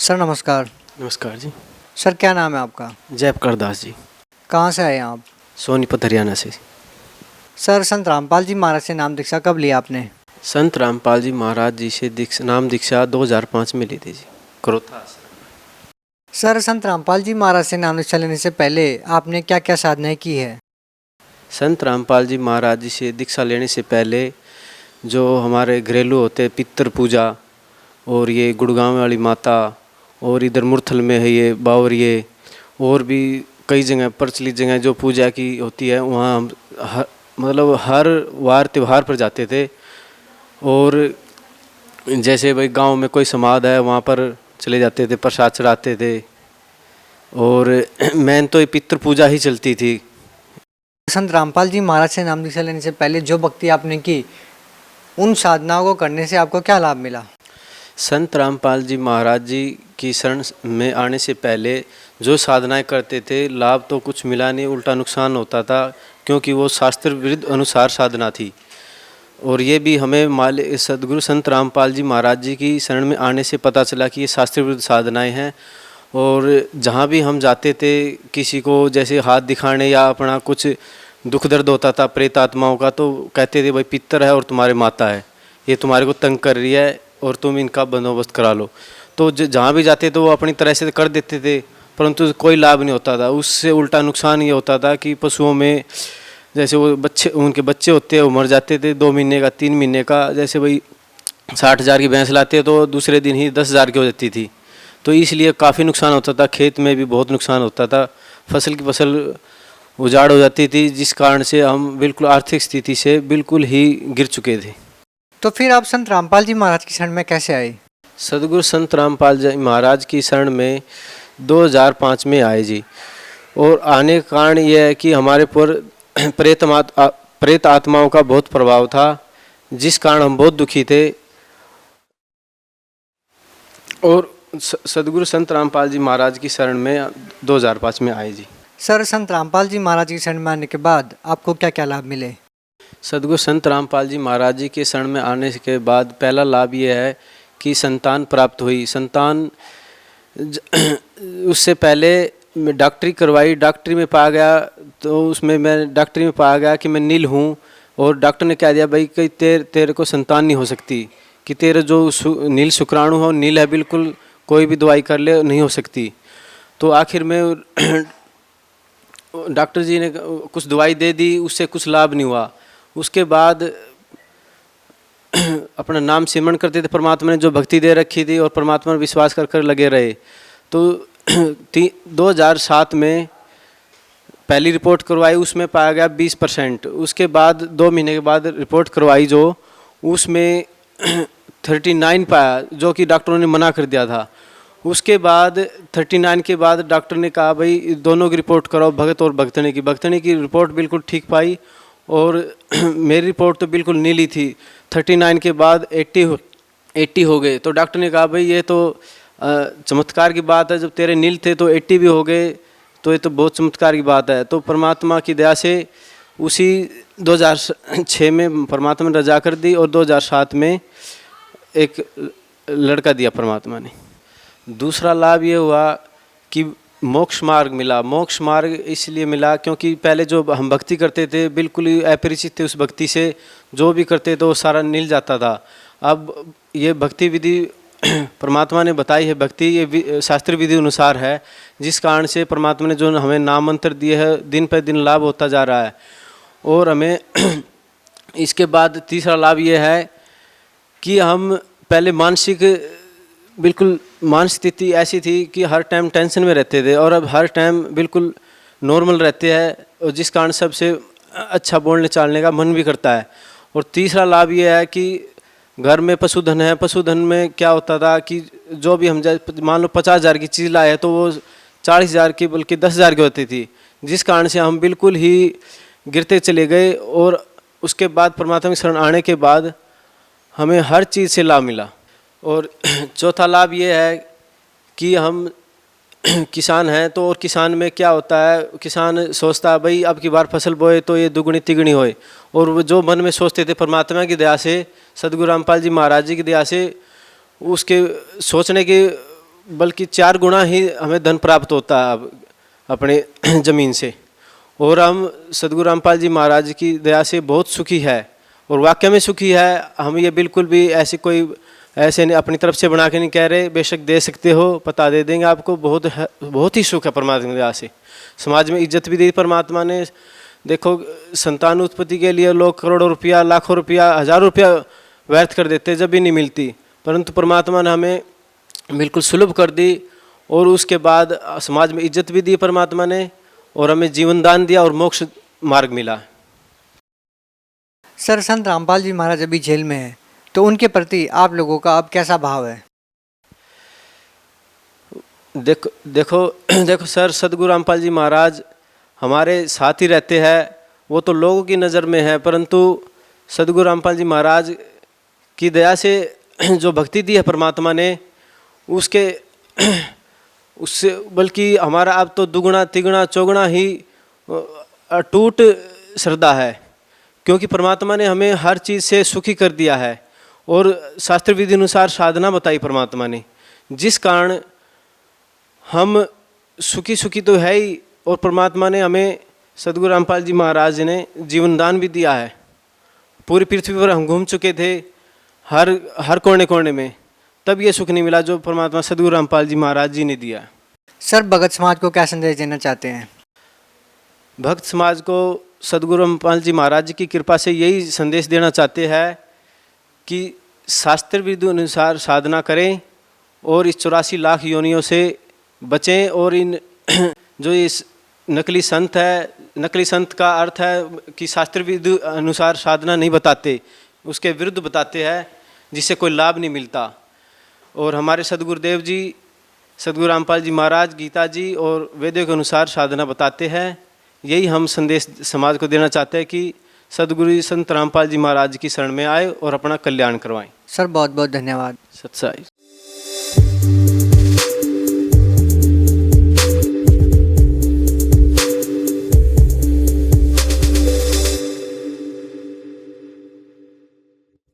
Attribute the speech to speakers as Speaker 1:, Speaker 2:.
Speaker 1: Sir नमस्कार।
Speaker 2: नमस्कार जी।
Speaker 1: Sir क्या नाम है आपका?
Speaker 2: जयप्रकाश दास जी।
Speaker 1: कहाँ से आए हैं आप?
Speaker 2: सोनीपत हरियाणा से।
Speaker 1: सर संत रामपाल जी महाराज से नाम दीक्षा कब लिया आपने?
Speaker 2: संत रामपाल जी महाराज जी से नाम दीक्षा 2005 में ली थी जी, क्रोथा आश्रम।
Speaker 1: सर संत रामपाल जी महाराज से नाम दीक्षा लेने से पहले आपने क्या क्या साधनाएं की है?
Speaker 2: संत रामपाल जी महाराज जी से दीक्षा लेने से पहले जो हमारे घरेलू होते हैं, पितृ पूजा, और ये गुड़गांव वाली माता, और इधर मुरथल में है ये बावरिये, और भी कई जगह प्रचलित जगह जो पूजा की होती है वहाँ हम मतलब हर वार त्यौहार पर जाते थे। और जैसे भाई गांव में कोई समाध है वहाँ पर चले जाते थे, प्रसाद चढ़ाते थे। और मेन तो ये पितृ पूजा ही चलती थी।
Speaker 1: संत रामपाल जी महाराज से नाम दीक्षा लेने से पहले जो भक्ति आपने की, उन साधनाओं को करने से आपको क्या लाभ मिला?
Speaker 2: संत रामपाल जी महाराज जी की शरण में आने से पहले जो साधनाएं करते थे, लाभ तो कुछ मिला नहीं, उल्टा नुकसान होता था, क्योंकि वो शास्त्र विरुद्ध अनुसार साधना थी। और ये भी हमें सदगुरु संत रामपाल जी महाराज जी की शरण में आने से पता चला कि ये शास्त्र विरुद्ध साधनाएं हैं। और जहाँ भी हम जाते थे, किसी को जैसे हाथ दिखाने या अपना कुछ दुख दर्द होता था प्रेत आत्माओं का, तो कहते थे भाई पितर है और तुम्हारे माता है, ये तुम्हारे को तंग कर रही है और तुम इनका बंदोबस्त करा लो। तो जहाँ भी जाते तो वो अपनी तरह से कर देते थे, परंतु कोई लाभ नहीं होता था। उससे उल्टा नुकसान ये होता था कि पशुओं में जैसे वो बच्चे, उनके बच्चे होते हैं वो मर जाते थे 2 महीने का 3 महीने का। जैसे भाई 60,000 की भैंस लाते तो दूसरे दिन ही 10,000 की हो जाती थी। तो इसलिए काफ़ी नुकसान होता था, खेत में भी बहुत नुकसान होता था, फसल की फसल उजाड़ हो जाती थी, जिस कारण से हम बिल्कुल आर्थिक स्थिति से बिल्कुल ही गिर चुके थे।
Speaker 1: तो फिर आप संत रामपाल जी महाराज की शरण में कैसे आए?
Speaker 2: सदगुरु संत रामपाल जी महाराज की शरण में 2005 में आए जी। और आने का कारण यह है कि हमारे पर प्रेत आत्माओं का बहुत प्रभाव था, जिस कारण हम बहुत दुखी थे। और सदगुरु संत रामपाल जी महाराज की शरण में 2005 में आए जी।
Speaker 1: सर संत रामपाल जी महाराज की शरण में आने के बाद आपको क्या क्या लाभ मिले?
Speaker 2: सदगुरु संत रामपाल जी महाराज जी के शरण में आने के बाद पहला लाभ ये है कि संतान प्राप्त हुई। संतान उससे पहले मैं डॉक्टरी करवाई, डॉक्टरी में पाया गया, तो उसमें मैं डॉक्टरी में पाया गया कि मैं नील हूँ। और डॉक्टर ने कह दिया भाई कि तेरे को संतान नहीं हो सकती, कि तेरे जो नील शुक्राणु हो नील है बिल्कुल, कोई भी दवाई कर ले नहीं हो सकती। तो आखिर में डॉक्टर जी ने कुछ दवाई दे दी, उससे कुछ लाभ नहीं हुआ। उसके बाद अपना नाम सिमरण करते थे, परमात्मा ने जो भक्ति दे रखी थी और परमात्मा में विश्वास कर कर लगे रहे। तो 2007 में पहली रिपोर्ट करवाई, उसमें पाया गया 20%। उसके बाद 2 महीने के बाद रिपोर्ट करवाई जो, उसमें 39 पाया, जो कि डॉक्टरों ने मना कर दिया था। उसके बाद 39 के बाद डॉक्टर ने कहा भाई दोनों की रिपोर्ट कराओ, भगत और भगतनी की। भगतनी की रिपोर्ट बिल्कुल ठीक पाई और मेरी रिपोर्ट तो बिल्कुल नीली थी। 39 के बाद 80 हो गए। तो डॉक्टर ने कहा भाई ये तो चमत्कार की बात है, जब तेरे नील थे तो 80 भी हो गए, तो ये तो बहुत चमत्कार की बात है। तो परमात्मा की दया से उसी 2006 में परमात्मा ने रजा कर दी और 2007 में एक लड़का दिया परमात्मा ने। दूसरा लाभ ये हुआ कि मोक्ष मार्ग मिला। मोक्ष मार्ग इसलिए मिला क्योंकि पहले जो हम भक्ति करते थे बिल्कुल ही अपरिचित थे उस भक्ति से, जो भी करते तो सारा मिल जाता था। अब ये भक्ति विधि परमात्मा ने बताई है, भक्ति ये शास्त्र विधि अनुसार है, जिस कारण से परमात्मा ने जो हमें नाम मंत्र दिए है, दिन पर दिन लाभ होता जा रहा है। और हमें इसके बाद तीसरा लाभ ये है कि हम पहले बिल्कुल मानसिक स्थिति ऐसी थी कि हर टाइम टेंशन में रहते थे, और अब हर टाइम बिल्कुल नॉर्मल रहते हैं, और जिस कारण सबसे अच्छा बोलने चालने का मन भी करता है। और तीसरा लाभ ये है कि घर में पशुधन है। पशुधन में क्या होता था कि जो भी हम मान लो 50,000 की चीज़ लाए तो वो 40,000 की बल्कि 10,000 की होती थी, जिस कारण से हम बिल्कुल ही गिरते चले गए। और उसके बाद परमात्मा की शरण आने के बाद हमें हर चीज़ से लाभ मिला। और चौथा लाभ ये है कि हम किसान हैं, तो और किसान में क्या होता है, किसान सोचता है भाई अब की बार फसल बोए तो ये दुगनी तिगनी होए। और वो जो मन में सोचते थे परमात्मा की दया से, सदगुरु रामपाल जी महाराज जी की दया से, उसके सोचने की बल्कि 4 गुना ही हमें धन प्राप्त होता है अब अपने ज़मीन से। और हम सदगुरु रामपाल जी महाराज की दया से बहुत सुखी है और वाकई में सुखी है। हम ये बिल्कुल भी ऐसे नहीं अपनी तरफ से बना के नहीं कह रहे, बेशक दे सकते हो, पता दे देंगे आपको। बहुत ही सुख है परमात्मा की दया से। समाज में इज्जत भी दी परमात्मा ने। देखो, संतान उत्पत्ति के लिए लोग करोड़ों रुपया, लाखों रुपया, हज़ारों रुपया व्यर्थ कर देते जब भी नहीं मिलती, परंतु परमात्मा ने हमें बिल्कुल सुलभ कर दी। और उसके बाद समाज में इज्जत भी दी परमात्मा ने और हमें जीवन दान दिया और मोक्ष मार्ग मिला।
Speaker 1: सर, संत रामपाल जी महाराज अभी जेल में है, तो उनके प्रति आप लोगों का अब कैसा भाव है?
Speaker 2: देखो सर, सदगुरु रामपाल जी महाराज हमारे साथ ही रहते हैं। वो तो लोगों की नज़र में है, परंतु सदगुरु रामपाल जी महाराज की दया से जो भक्ति दी है परमात्मा ने, उससे बल्कि हमारा अब तो दुगुना तिगुना चौगुना ही अटूट श्रद्धा है, क्योंकि परमात्मा ने हमें हर चीज़ से सुखी कर दिया है और शास्त्र विधि अनुसार साधना बताई परमात्मा ने, जिस कारण हम सुखी तो है ही। और परमात्मा ने हमें सदगुरु रामपाल जी महाराज ने जीवन दान भी दिया है। पूरी पृथ्वी पर हम घूम चुके थे, हर कोने कोने में, तब ये सुख नहीं मिला जो परमात्मा सदगुरु रामपाल जी महाराज जी ने दिया।
Speaker 1: सर, भगत समाज को क्या संदेश देना चाहते हैं?
Speaker 2: भक्त समाज को सदगुरु रामपाल जी महाराज जी की कृपा से यही संदेश देना चाहते हैं कि शास्त्र विधि अनुसार साधना करें और इस 84 लाख योनियों से बचें। और इन जो इस नकली संत है, नकली संत का अर्थ है कि शास्त्र विधि अनुसार साधना नहीं बताते, उसके विरुद्ध बताते हैं, जिससे कोई लाभ नहीं मिलता। और हमारे सदगुरुदेव जी, सदगुरु रामपाल जी महाराज गीता जी और वेदों के अनुसार साधना बताते हैं। यही हम संदेश समाज को देना चाहते हैं कि सदगुरु संत रामपाल जी महाराज की शरण में आए और अपना कल्याण करवाएं।
Speaker 1: सर, बहुत बहुत धन्यवाद।
Speaker 2: सत्साई।